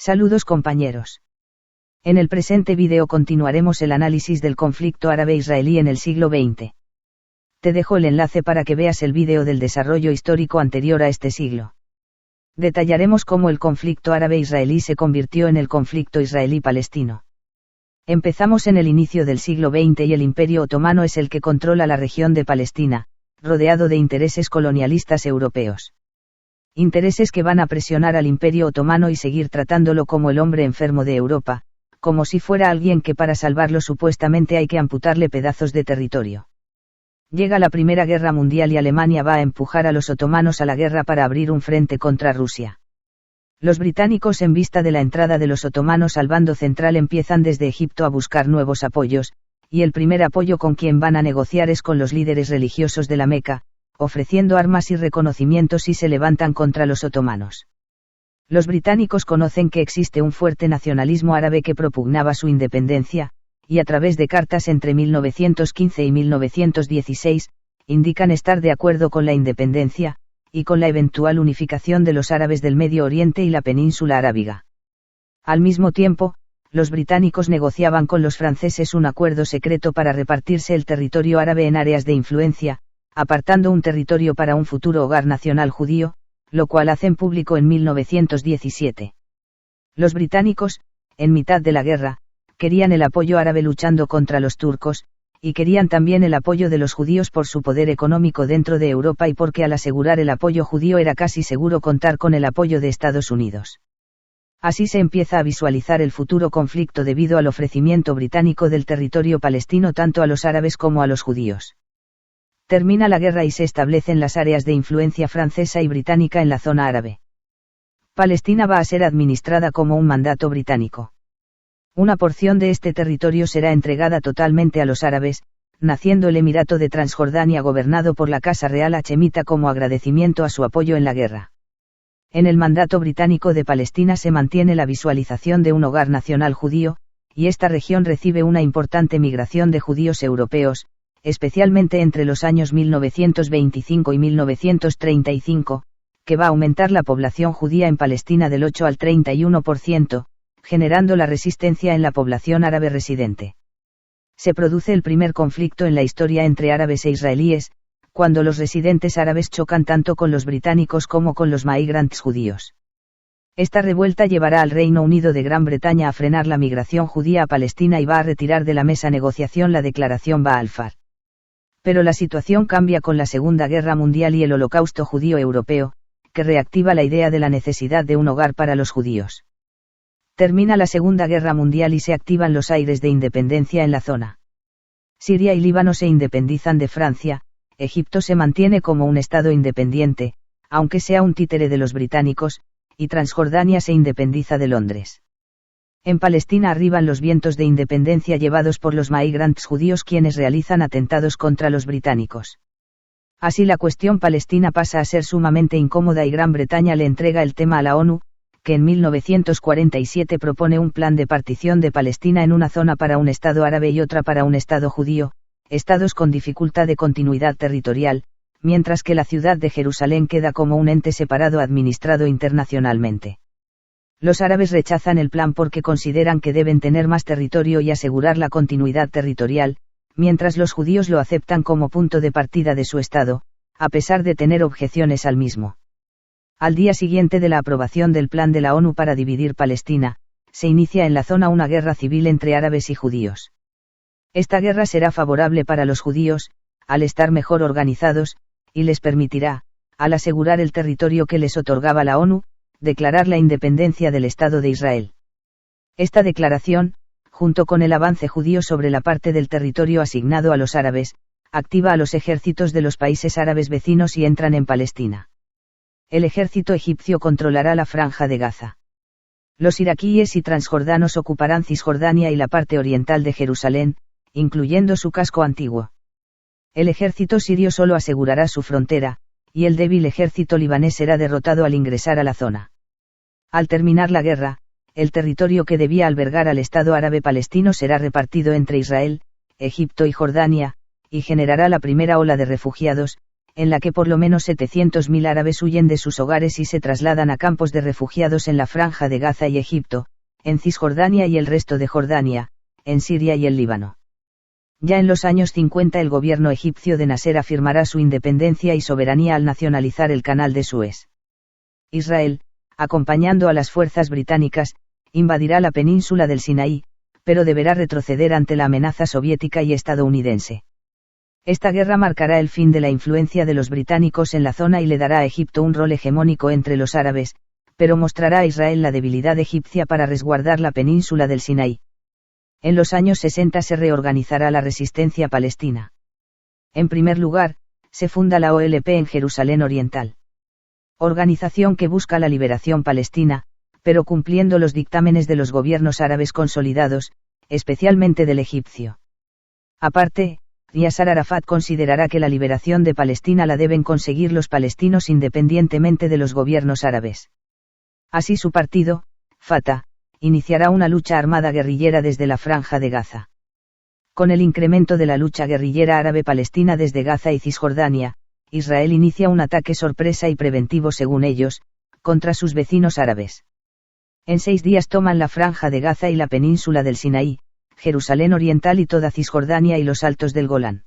Saludos compañeros. En el presente vídeo continuaremos el análisis del conflicto árabe-israelí en el siglo XX. Te dejo el enlace para que veas el vídeo del desarrollo histórico anterior a este siglo. Detallaremos cómo el conflicto árabe-israelí se convirtió en el conflicto israelí-palestino. Empezamos en el inicio del siglo XX y el Imperio Otomano es el que controla la región de Palestina, rodeado de intereses colonialistas europeos. Intereses que van a presionar al Imperio Otomano y seguir tratándolo como el hombre enfermo de Europa, como si fuera alguien que para salvarlo supuestamente hay que amputarle pedazos de territorio. Llega la Primera Guerra Mundial y Alemania va a empujar a los otomanos a la guerra para abrir un frente contra Rusia. Los británicos, en vista de la entrada de los otomanos al bando central, empiezan desde Egipto a buscar nuevos apoyos, y el primer apoyo con quien van a negociar es con los líderes religiosos de la Meca, ofreciendo armas y reconocimientos si se levantan contra los otomanos. Los británicos conocen que existe un fuerte nacionalismo árabe que propugnaba su independencia, y a través de cartas entre 1915 y 1916, indican estar de acuerdo con la independencia, y con la eventual unificación de los árabes del Medio Oriente y la península arábiga. Al mismo tiempo, los británicos negociaban con los franceses un acuerdo secreto para repartirse el territorio árabe en áreas de influencia, apartando un territorio para un futuro hogar nacional judío, lo cual hacen público en 1917. Los británicos, en mitad de la guerra, querían el apoyo árabe luchando contra los turcos, y querían también el apoyo de los judíos por su poder económico dentro de Europa y porque al asegurar el apoyo judío era casi seguro contar con el apoyo de Estados Unidos. Así se empieza a visualizar el futuro conflicto debido al ofrecimiento británico del territorio palestino tanto a los árabes como a los judíos. Termina la guerra y se establecen las áreas de influencia francesa y británica en la zona árabe. Palestina va a ser administrada como un mandato británico. Una porción de este territorio será entregada totalmente a los árabes, naciendo el Emirato de Transjordania gobernado por la Casa Real Hachemita como agradecimiento a su apoyo en la guerra. En el mandato británico de Palestina se mantiene la visualización de un hogar nacional judío, y esta región recibe una importante migración de judíos europeos, especialmente entre los años 1925 y 1935, que va a aumentar la población judía en Palestina del 8 al 31%, generando la resistencia en la población árabe residente. Se produce el primer conflicto en la historia entre árabes e israelíes, cuando los residentes árabes chocan tanto con los británicos como con los migrants judíos. Esta revuelta llevará al Reino Unido de Gran Bretaña a frenar la migración judía a Palestina y va a retirar de la mesa negociación la declaración Balfour. Pero la situación cambia con la Segunda Guerra Mundial y el Holocausto judío europeo, que reactiva la idea de la necesidad de un hogar para los judíos. Termina la Segunda Guerra Mundial y se activan los aires de independencia en la zona. Siria y Líbano se independizan de Francia, Egipto se mantiene como un estado independiente, aunque sea un títere de los británicos, y Transjordania se independiza de Londres. En Palestina arriban los vientos de independencia llevados por los migrants judíos quienes realizan atentados contra los británicos. Así la cuestión palestina pasa a ser sumamente incómoda y Gran Bretaña le entrega el tema a la ONU, que en 1947 propone un plan de partición de Palestina en una zona para un Estado árabe y otra para un Estado judío, estados con dificultad de continuidad territorial, mientras que la ciudad de Jerusalén queda como un ente separado administrado internacionalmente. Los árabes rechazan el plan porque consideran que deben tener más territorio y asegurar la continuidad territorial, mientras los judíos lo aceptan como punto de partida de su Estado, a pesar de tener objeciones al mismo. Al día siguiente de la aprobación del plan de la ONU para dividir Palestina, se inicia en la zona una guerra civil entre árabes y judíos. Esta guerra será favorable para los judíos, al estar mejor organizados, y les permitirá, al asegurar el territorio que les otorgaba la ONU, declarar la independencia del Estado de Israel. Esta declaración, junto con el avance judío sobre la parte del territorio asignado a los árabes, activa a los ejércitos de los países árabes vecinos y entran en Palestina. El ejército egipcio controlará la franja de Gaza. Los iraquíes y transjordanos ocuparán Cisjordania y la parte oriental de Jerusalén, incluyendo su casco antiguo. El ejército sirio solo asegurará su frontera, y el débil ejército libanés será derrotado al ingresar a la zona. Al terminar la guerra, el territorio que debía albergar al Estado árabe palestino será repartido entre Israel, Egipto y Jordania, y generará la primera ola de refugiados, en la que por lo menos 700.000 árabes huyen de sus hogares y se trasladan a campos de refugiados en la Franja de Gaza y Egipto, en Cisjordania y el resto de Jordania, en Siria y el Líbano. Ya en los años 50 el gobierno egipcio de Nasser afirmará su independencia y soberanía al nacionalizar el Canal de Suez. Israel, acompañando a las fuerzas británicas, invadirá la península del Sinaí, pero deberá retroceder ante la amenaza soviética y estadounidense. Esta guerra marcará el fin de la influencia de los británicos en la zona y le dará a Egipto un rol hegemónico entre los árabes, pero mostrará a Israel la debilidad egipcia para resguardar la península del Sinaí. En los años 60 se reorganizará la resistencia palestina. En primer lugar, se funda la OLP en Jerusalén Oriental. Organización que busca la liberación palestina, pero cumpliendo los dictámenes de los gobiernos árabes consolidados, especialmente del egipcio. Aparte, Yasser Arafat considerará que la liberación de Palestina la deben conseguir los palestinos independientemente de los gobiernos árabes. Así su partido, Fatah, iniciará una lucha armada guerrillera desde la Franja de Gaza. Con el incremento de la lucha guerrillera árabe-palestina desde Gaza y Cisjordania, Israel inicia un ataque sorpresa y preventivo según ellos, contra sus vecinos árabes. En 6 días toman la Franja de Gaza y la península del Sinaí, Jerusalén Oriental y toda Cisjordania y los altos del Golán.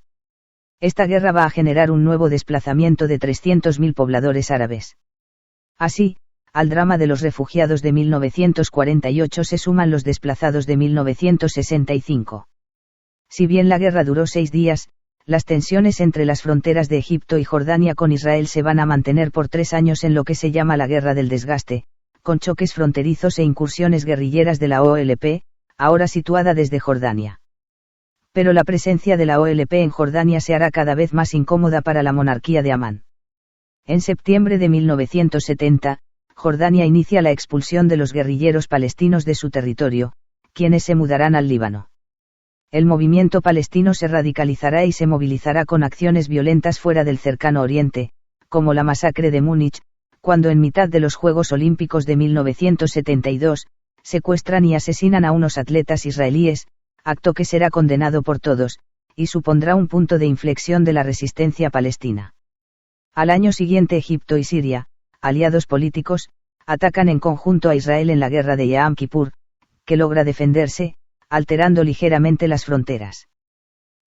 Esta guerra va a generar un nuevo desplazamiento de 300.000 pobladores árabes. Así, al drama de los refugiados de 1948 se suman los desplazados de 1965. Si bien la guerra duró 6 días, las tensiones entre las fronteras de Egipto y Jordania con Israel se van a mantener por 3 años en lo que se llama la Guerra del Desgaste, con choques fronterizos e incursiones guerrilleras de la OLP, ahora situada desde Jordania. Pero la presencia de la OLP en Jordania se hará cada vez más incómoda para la monarquía de Amán. En septiembre de 1970, Jordania inicia la expulsión de los guerrilleros palestinos de su territorio, quienes se mudarán al Líbano. El movimiento palestino se radicalizará y se movilizará con acciones violentas fuera del cercano Oriente, como la masacre de Múnich, cuando en mitad de los Juegos Olímpicos de 1972, secuestran y asesinan a unos atletas israelíes, acto que será condenado por todos, y supondrá un punto de inflexión de la resistencia palestina. Al año siguiente Egipto y Siria, aliados políticos, atacan en conjunto a Israel en la guerra de Yom Kippur, que logra defenderse, alterando ligeramente las fronteras.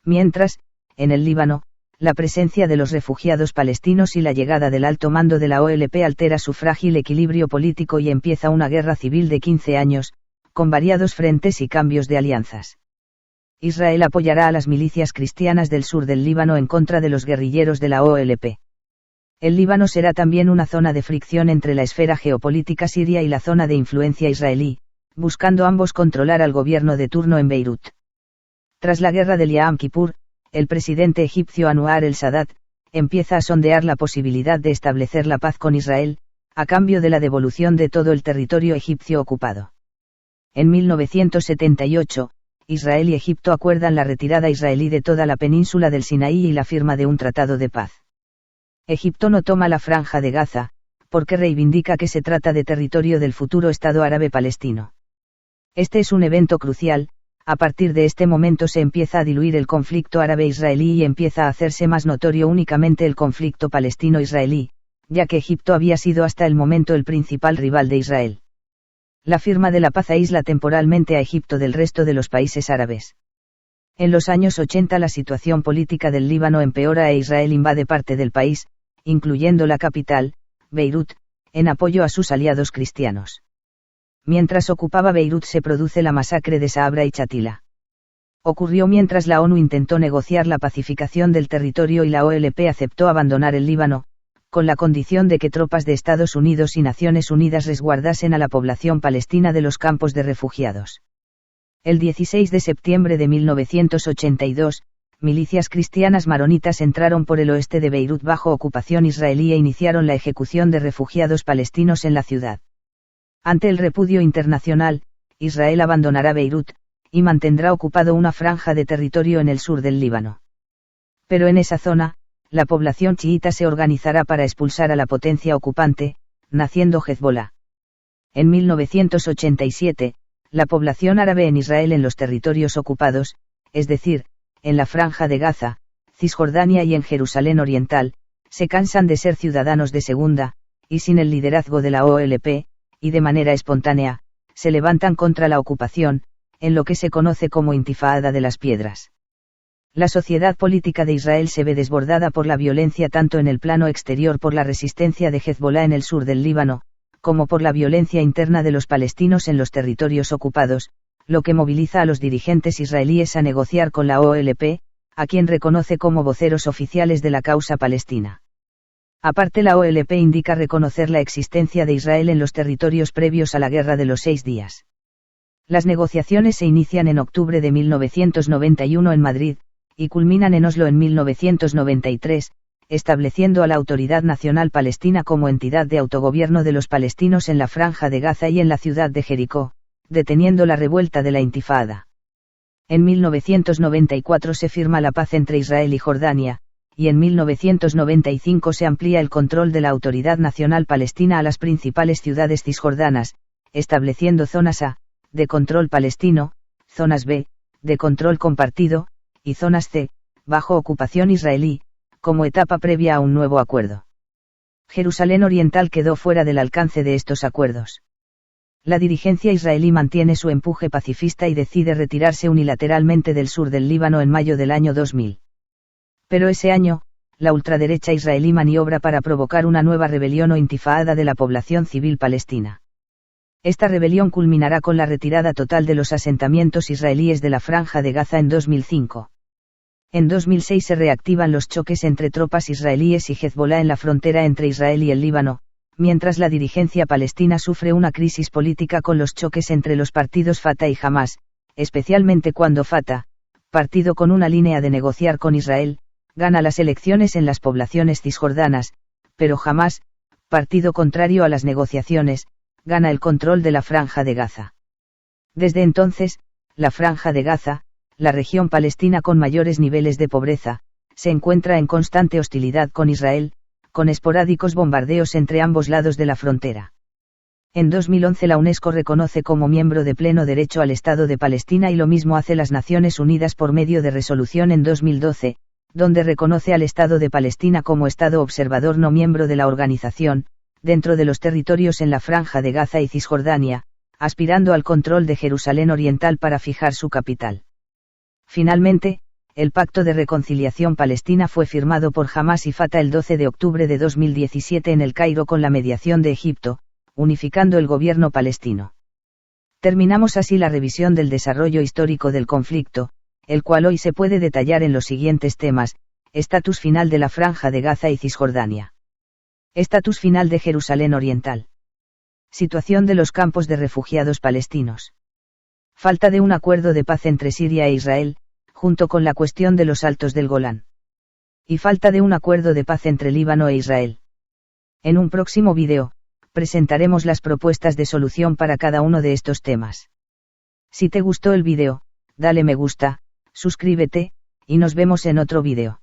Mientras, en el Líbano, la presencia de los refugiados palestinos y la llegada del alto mando de la OLP altera su frágil equilibrio político y empieza una guerra civil de 15 años, con variados frentes y cambios de alianzas. Israel apoyará a las milicias cristianas del sur del Líbano en contra de los guerrilleros de la OLP. El Líbano será también una zona de fricción entre la esfera geopolítica siria y la zona de influencia israelí, buscando ambos controlar al gobierno de turno en Beirut. Tras la guerra del Yom Kippur, el presidente egipcio Anwar el-Sadat empieza a sondear la posibilidad de establecer la paz con Israel, a cambio de la devolución de todo el territorio egipcio ocupado. En 1978, Israel y Egipto acuerdan la retirada israelí de toda la península del Sinaí y la firma de un tratado de paz. Egipto no toma la Franja de Gaza, porque reivindica que se trata de territorio del futuro Estado árabe palestino. Este es un evento crucial. A partir de este momento se empieza a diluir el conflicto árabe-israelí y empieza a hacerse más notorio únicamente el conflicto palestino-israelí, ya que Egipto había sido hasta el momento el principal rival de Israel. La firma de la paz aísla temporalmente a Egipto del resto de los países árabes. En los años 80 la situación política del Líbano empeora e Israel invade parte del país, incluyendo la capital, Beirut, en apoyo a sus aliados cristianos. Mientras ocupaba Beirut se produce la masacre de Saabra y Chatila. Ocurrió mientras la ONU intentó negociar la pacificación del territorio y la OLP aceptó abandonar el Líbano, con la condición de que tropas de Estados Unidos y Naciones Unidas resguardasen a la población palestina de los campos de refugiados. El 16 de septiembre de 1982, milicias cristianas maronitas entraron por el oeste de Beirut bajo ocupación israelí e iniciaron la ejecución de refugiados palestinos en la ciudad. Ante el repudio internacional, Israel abandonará Beirut, y mantendrá ocupado una franja de territorio en el sur del Líbano. Pero en esa zona, la población chiita se organizará para expulsar a la potencia ocupante, naciendo Hezbollah. En 1987, la población árabe en Israel en los territorios ocupados, es decir, en la Franja de Gaza, Cisjordania y en Jerusalén Oriental, se cansan de ser ciudadanos de segunda, y sin el liderazgo de la OLP, y de manera espontánea, se levantan contra la ocupación, en lo que se conoce como Intifada de las Piedras. La sociedad política de Israel se ve desbordada por la violencia tanto en el plano exterior por la resistencia de Hezbolá en el sur del Líbano, como por la violencia interna de los palestinos en los territorios ocupados, lo que moviliza a los dirigentes israelíes a negociar con la OLP, a quien reconoce como voceros oficiales de la causa palestina. Aparte, la OLP indica reconocer la existencia de Israel en los territorios previos a la Guerra de los 6 días. Las negociaciones se inician en octubre de 1991 en Madrid, y culminan en Oslo en 1993, estableciendo a la Autoridad Nacional Palestina como entidad de autogobierno de los palestinos en la Franja de Gaza y en la ciudad de Jericó, deteniendo la revuelta de la Intifada. En 1994 se firma la paz entre Israel y Jordania, y en 1995 se amplía el control de la Autoridad Nacional Palestina a las principales ciudades cisjordanas, estableciendo zonas A, de control palestino, zonas B, de control compartido, y zonas C, bajo ocupación israelí, como etapa previa a un nuevo acuerdo. Jerusalén Oriental quedó fuera del alcance de estos acuerdos. La dirigencia israelí mantiene su empuje pacifista y decide retirarse unilateralmente del sur del Líbano en mayo del año 2000. Pero ese año, la ultraderecha israelí maniobra para provocar una nueva rebelión o intifada de la población civil palestina. Esta rebelión culminará con la retirada total de los asentamientos israelíes de la Franja de Gaza en 2005. En 2006 se reactivan los choques entre tropas israelíes y Hezbolá en la frontera entre Israel y el Líbano, mientras la dirigencia palestina sufre una crisis política con los choques entre los partidos Fatah y Hamás, especialmente cuando Fatah, partido con una línea de negociar con Israel, gana las elecciones en las poblaciones cisjordanas, pero Hamás, partido contrario a las negociaciones, gana el control de la Franja de Gaza. Desde entonces, la Franja de Gaza, la región palestina con mayores niveles de pobreza, se encuentra en constante hostilidad con Israel, con esporádicos bombardeos entre ambos lados de la frontera. En 2011 la UNESCO reconoce como miembro de pleno derecho al Estado de Palestina y lo mismo hace las Naciones Unidas por medio de resolución en 2012, donde reconoce al Estado de Palestina como Estado observador no miembro de la organización, dentro de los territorios en la Franja de Gaza y Cisjordania, aspirando al control de Jerusalén Oriental para fijar su capital. Finalmente, el Pacto de Reconciliación Palestina fue firmado por Hamás y Fatah el 12 de octubre de 2017 en El Cairo con la mediación de Egipto, unificando el gobierno palestino. Terminamos así la revisión del desarrollo histórico del conflicto, el cual hoy se puede detallar en los siguientes temas: estatus final de la Franja de Gaza y Cisjordania. Estatus final de Jerusalén Oriental. Situación de los campos de refugiados palestinos. Falta de un acuerdo de paz entre Siria e Israel, junto con la cuestión de los Altos del Golán. Y falta de un acuerdo de paz entre Líbano e Israel. En un próximo vídeo, presentaremos las propuestas de solución para cada uno de estos temas. Si te gustó el vídeo, dale me gusta, suscríbete, y nos vemos en otro vídeo.